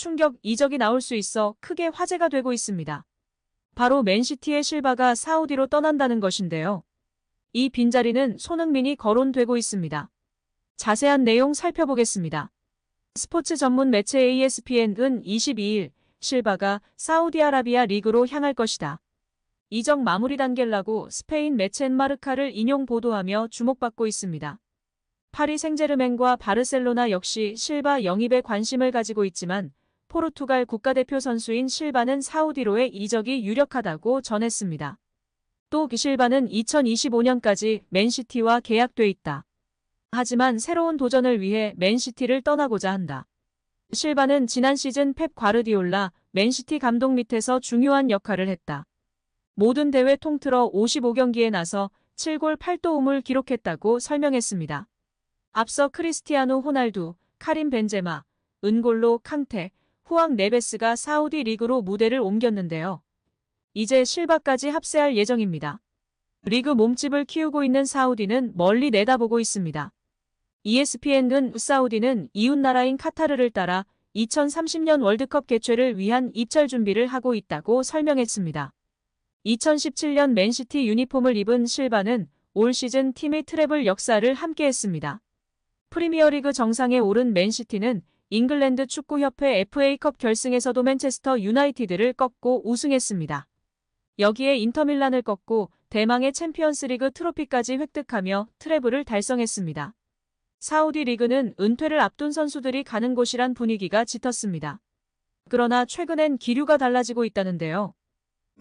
충격 이적이 나올 수 있어 크게 화제가 되고 있습니다. 바로 맨시티의 실바가 사우디로 떠난다는 것인데요. 이 빈자리는 손흥민이 거론되고 있습니다. 자세한 내용 살펴보겠습니다. 스포츠 전문 매체 ESPN은 22일 실바가 사우디아라비아 리그로 향할 것이다. 이적 마무리 단계라고 스페인 매체 마르카를 인용 보도하며 주목받고 있습니다. 파리 생제르맹과 바르셀로나 역시 실바 영입에 관심을 가지고 있지만 포르투갈 국가대표 선수인 실바는 사우디로의 이적이 유력하다고 전했습니다. 또 실바는 2025년까지 맨시티와 계약돼 있다. 하지만 새로운 도전을 위해 맨시티를 떠나고자 한다. 실바는 지난 시즌 펩 과르디올라 맨시티 감독 밑에서 중요한 역할을 했다. 모든 대회 통틀어 55경기에 나서 7골 8도움을 기록했다고 설명했습니다. 앞서 크리스티아노 호날두, 카림 벤제마, 은골로 캉테, 후앙 네베스가 사우디 리그로 무대를 옮겼는데요. 이제 실바까지 합세할 예정입니다. 리그 몸집을 키우고 있는 사우디는 멀리 내다보고 있습니다. ESPN은 사우디는 이웃나라인 카타르를 따라 2030년 월드컵 개최를 위한 입찰 준비를 하고 있다고 설명했습니다. 2017년 맨시티 유니폼을 입은 실바는 올 시즌 팀의 트래블 역사를 함께했습니다. 프리미어리그 정상에 오른 맨시티는 잉글랜드 축구협회 FA컵 결승에서도 맨체스터 유나이티드를 꺾고 우승했습니다. 여기에 인터밀란을 꺾고 대망의 챔피언스리그 트로피까지 획득하며 트래블을 달성했습니다. 사우디 리그는 은퇴를 앞둔 선수들이 가는 곳이란 분위기가 짙었습니다. 그러나 최근엔 기류가 달라지고 있다는데요.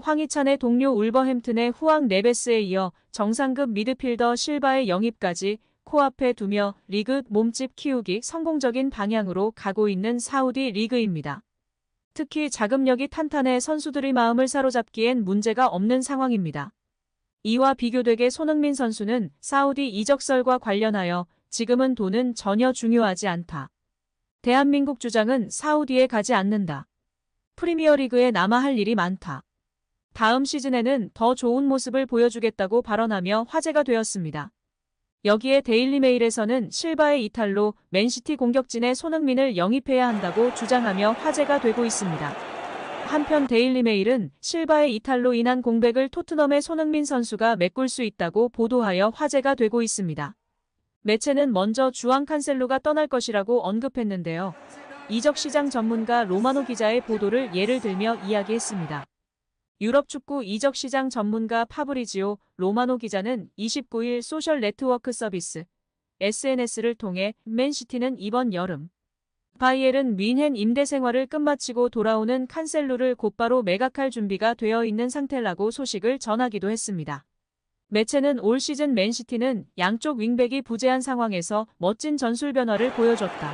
황희찬의 동료 울버햄튼의 후앙 네베스에 이어 정상급 미드필더 실바의 영입까지 코앞에 두며 리그 몸집 키우기 성공적인 방향으로 가고 있는 사우디 리그입니다. 특히 자금력이 탄탄해 선수들의 마음을 사로잡기엔 문제가 없는 상황입니다. 이와 비교되게 손흥민 선수는 사우디 이적설과 관련하여 지금은 돈은 전혀 중요하지 않다. 대한민국 주장은 사우디에 가지 않는다. 프리미어리그에 남아 할 일이 많다. 다음 시즌에는 더 좋은 모습을 보여주겠다고 발언하며 화제가 되었습니다. 여기에 데일리메일에서는 실바의 이탈로 맨시티 공격진에 손흥민을 영입해야 한다고 주장하며 화제가 되고 있습니다. 한편 데일리메일은 실바의 이탈로 인한 공백을 토트넘의 손흥민 선수가 메꿀 수 있다고 보도하여 화제가 되고 있습니다. 매체는 먼저 주앙 칸셀로가 떠날 것이라고 언급했는데요. 이적시장 전문가 로마노 기자의 보도를 예를 들며 이야기했습니다. 유럽 축구 이적시장 전문가 파브리지오 로마노 기자는 29일 소셜 네트워크 서비스 SNS를 통해 맨시티는 이번 여름 바이에른 뮌헨 임대 생활을 끝마치고 돌아오는 칸셀로를 곧바로 매각할 준비가 되어 있는 상태라고 소식을 전하기도 했습니다. 매체는 올 시즌 맨시티는 양쪽 윙백이 부재한 상황에서 멋진 전술 변화를 보여줬다.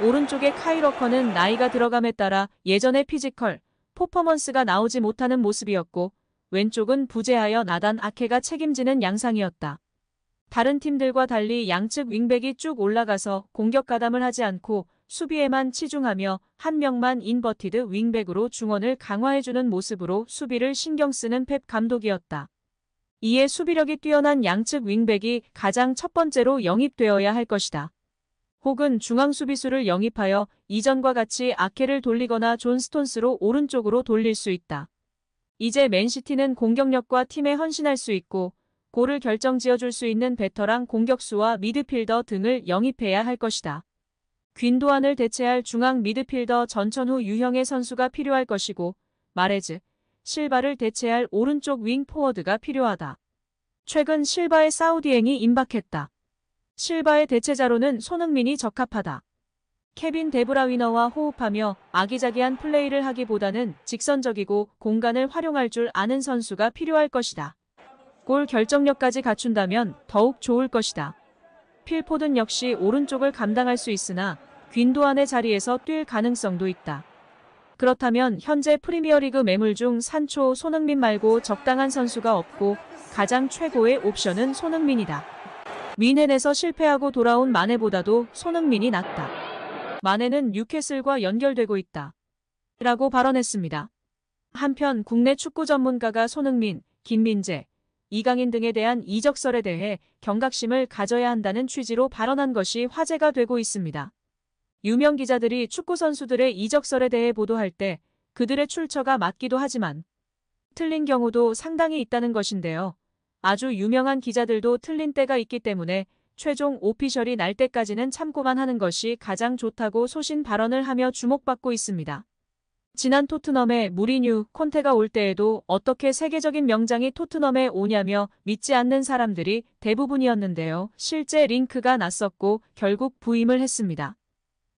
오른쪽의 카일 워커는 나이가 들어감에 따라 예전의 피지컬, 퍼포먼스가 나오지 못하는 모습이었고 왼쪽은 부재하여 나단 아케가 책임지는 양상이었다. 다른 팀들과 달리 양측 윙백이 쭉 올라가서 공격 가담을 하지 않고 수비에만 치중하며 한 명만 인버티드 윙백으로 중원을 강화해주는 모습으로 수비를 신경 쓰는 펩 감독이었다. 이에 수비력이 뛰어난 양측 윙백이 가장 첫 번째로 영입되어야 할 것이다. 혹은 중앙 수비수를 영입하여 이전과 같이 아케를 돌리거나 존 스톤스로 오른쪽으로 돌릴 수 있다. 이제 맨시티는 공격력과 팀에 헌신할 수 있고 골을 결정지어줄 수 있는 베터랑 공격수와 미드필더 등을 영입해야 할 것이다. 귄도안을 대체할 중앙 미드필더 전천후 유형의 선수가 필요할 것이고 마레즈, 실바를 대체할 오른쪽 윙 포워드가 필요하다. 최근 실바의 사우디행이 임박했다. 실바의 대체자로는 손흥민이 적합하다. 케빈 데브라위너와 호흡하며 아기자기한 플레이를 하기보다는 직선적이고 공간을 활용할 줄 아는 선수가 필요할 것이다. 골 결정력까지 갖춘다면 더욱 좋을 것이다. 필포든 역시 오른쪽을 감당할 수 있으나 귄도안의 자리에서 뛸 가능성도 있다. 그렇다면 현재 프리미어리그 매물 중 산초 손흥민 말고 적당한 선수가 없고 가장 최고의 옵션은 손흥민이다. 뮌헨에서 실패하고 돌아온 마네보다도 손흥민이 낫다. 마네는 뉴캐슬과 연결되고 있다. 라고 발언했습니다. 한편 국내 축구 전문가가 손흥민, 김민재, 이강인 등에 대한 이적설에 대해 경각심을 가져야 한다는 취지로 발언한 것이 화제가 되고 있습니다. 유명 기자들이 축구 선수들의 이적설에 대해 보도할 때 그들의 출처가 맞기도 하지만 틀린 경우도 상당히 있다는 것인데요. 아주 유명한 기자들도 틀린 때가 있기 때문에 최종 오피셜이 날 때까지는 참고만 하는 것이 가장 좋다고 소신 발언을 하며 주목받고 있습니다. 지난 토트넘에 무리뉴, 콘테가 올 때에도 어떻게 세계적인 명장이 토트넘에 오냐며 믿지 않는 사람들이 대부분이었는데요. 실제 링크가 났었고 결국 부임을 했습니다.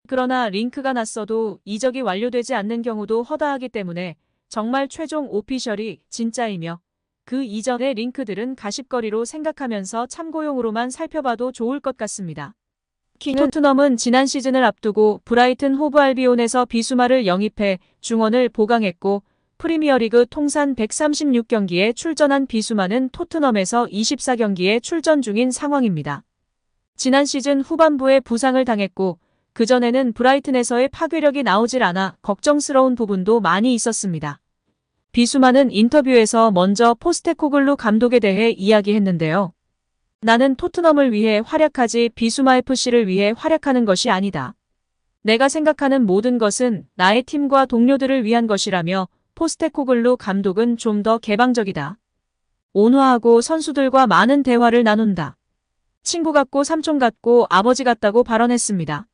그러나 링크가 났어도 이적이 완료되지 않는 경우도 허다하기 때문에 정말 최종 오피셜이 진짜이며 그 이전의 링크들은 가십거리로 생각하면서 참고용으로만 살펴봐도 좋을 것 같습니다. 토트넘은 지난 시즌을 앞두고 브라이튼 호브 알비온에서 비수마를 영입해 중원을 보강했고 프리미어리그 통산 136경기에 출전한 비수마는 토트넘에서 24경기에 출전 중인 상황입니다. 지난 시즌 후반부에 부상을 당했고 그전에는 브라이튼에서의 파괴력이 나오질 않아 걱정스러운 부분도 많이 있었습니다. 비수마는 인터뷰에서 먼저 포스테코글루 감독에 대해 이야기했는데요. 나는 토트넘을 위해 활약하지 비수마 FC를 위해 활약하는 것이 아니다. 내가 생각하는 모든 것은 나의 팀과 동료들을 위한 것이라며 포스테코글루 감독은 좀 더 개방적이다. 온화하고 선수들과 많은 대화를 나눈다. 친구 같고 삼촌 같고 아버지 같다고 발언했습니다.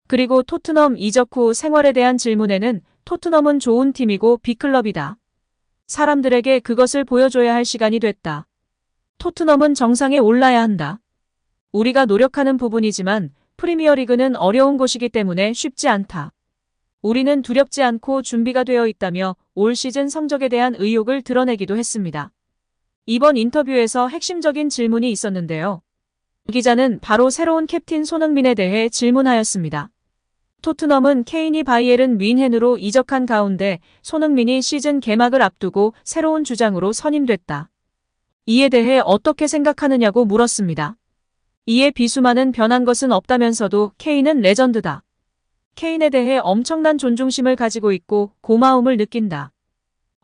그리고 토트넘 이적 후 생활에 대한 질문에는 토트넘은 좋은 팀이고 빅클럽이다. 사람들에게 그것을 보여줘야 할 시간이 됐다. 토트넘은 정상에 올라야 한다. 우리가 노력하는 부분이지만 프리미어리그는 어려운 곳이기 때문에 쉽지 않다. 우리는 두렵지 않고 준비가 되어 있다며 올 시즌 성적에 대한 의욕을 드러내기도 했습니다. 이번 인터뷰에서 핵심적인 질문이 있었는데요. 기자는 바로 새로운 캡틴 손흥민에 대해 질문하였습니다. 토트넘은 케인이 바이에른 뮌헨으로 이적한 가운데 손흥민이 시즌 개막을 앞두고 새로운 주장으로 선임됐다. 이에 대해 어떻게 생각하느냐고 물었습니다. 이에 비수마는 변한 것은 없다면서도 케인은 레전드다. 케인에 대해 엄청난 존중심을 가지고 있고 고마움을 느낀다.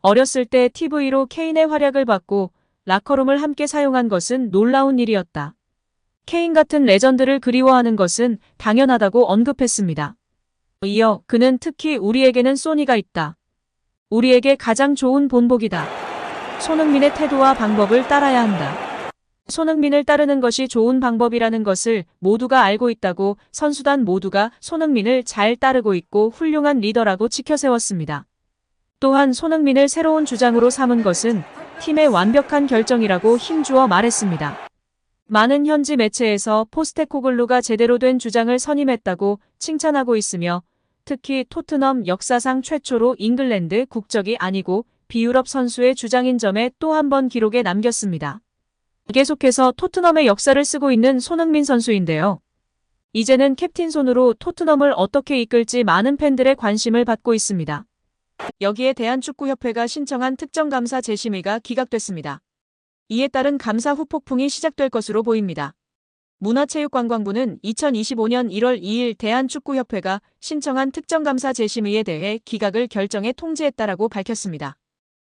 어렸을 때 TV로 케인의 활약을 봤고 라커룸을 함께 사용한 것은 놀라운 일이었다. 케인 같은 레전드를 그리워하는 것은 당연하다고 언급했습니다. 이어 그는 특히 우리에게는 소니가 있다. 우리에게 가장 좋은 본보기다. 손흥민의 태도와 방법을 따라야 한다. 손흥민을 따르는 것이 좋은 방법이라는 것을 모두가 알고 있다고 선수단 모두가 손흥민을 잘 따르고 있고 훌륭한 리더라고 치켜세웠습니다. 또한 손흥민을 새로운 주장으로 삼은 것은 팀의 완벽한 결정이라고 힘주어 말했습니다. 많은 현지 매체에서 포스테코글루가 제대로 된 주장을 선임했다고 칭찬하고 있으며 특히 토트넘 역사상 최초로 잉글랜드 국적이 아니고 비유럽 선수의 주장인 점에 또 한 번 기록에 남겼습니다. 계속해서 토트넘의 역사를 쓰고 있는 손흥민 선수인데요. 이제는 캡틴 손으로 토트넘을 어떻게 이끌지 많은 팬들의 관심을 받고 있습니다. 여기에 대한축구협회가 신청한 특정감사 재심의가 기각됐습니다. 이에 따른 감사 후폭풍이 시작될 것으로 보입니다. 문화체육관광부는 2025년 1월 2일 대한축구협회가 신청한 특정감사 재심의에 대해 기각을 결정해 통지했다라고 밝혔습니다.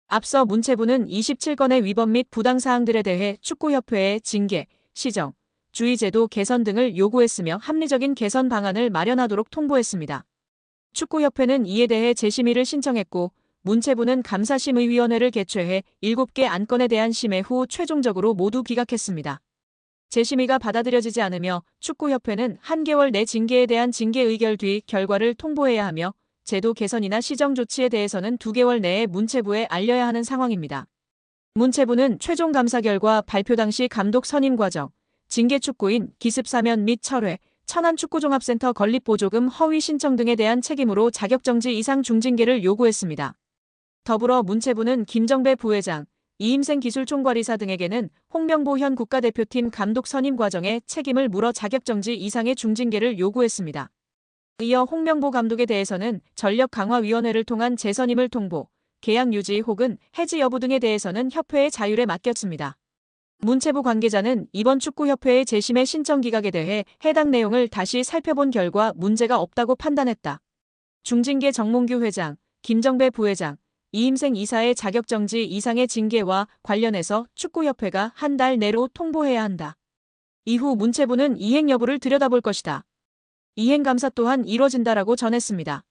앞서 문체부는 27건의 위법 및 부당사항들에 대해 축구협회에 징계, 시정, 주의제도 개선 등을 요구했으며 합리적인 개선 방안을 마련하도록 통보했습니다. 축구협회는 이에 대해 재심의를 신청했고 문체부는 감사심의위원회를 개최해 7개 안건에 대한 심의 후 최종적으로 모두 기각했습니다. 재심의가 받아들여지지 않으며 축구협회는 한 개월 내 징계에 대한 징계 의결 뒤 결과를 통보해야 하며 제도 개선이나 시정 조치에 대해서는 2개월 내에 문체부에 알려야 하는 상황입니다. 문체부는 최종 감사 결과 발표 당시 감독 선임 과정, 징계 축구인 기습 사면 및 철회, 천안축구종합센터 건립보조금 허위 신청 등에 대한 책임으로 자격정지 이상 중징계를 요구했습니다. 더불어 문체부는 김정배 부회장, 이임생 기술총괄이사 등에게는 홍명보 현 국가대표팀 감독 선임 과정에 책임을 물어 자격정지 이상의 중징계를 요구했습니다. 이어 홍명보 감독에 대해서는 전력강화위원회를 통한 재선임을 통보, 계약 유지 혹은 해지 여부 등에 대해서는 협회의 자율에 맡겼습니다. 문체부 관계자는 이번 축구협회의 재심의 신청 기각에 대해 해당 내용을 다시 살펴본 결과 문제가 없다고 판단했다. 중징계 정몽규 회장, 김정배 부회장, 이임생 이사의 자격정지 이상의 징계와 관련해서 축구협회가 한 달 내로 통보해야 한다. 이후 문체부는 이행 여부를 들여다볼 것이다. 이행 감사 또한 이뤄진다라고 전했습니다.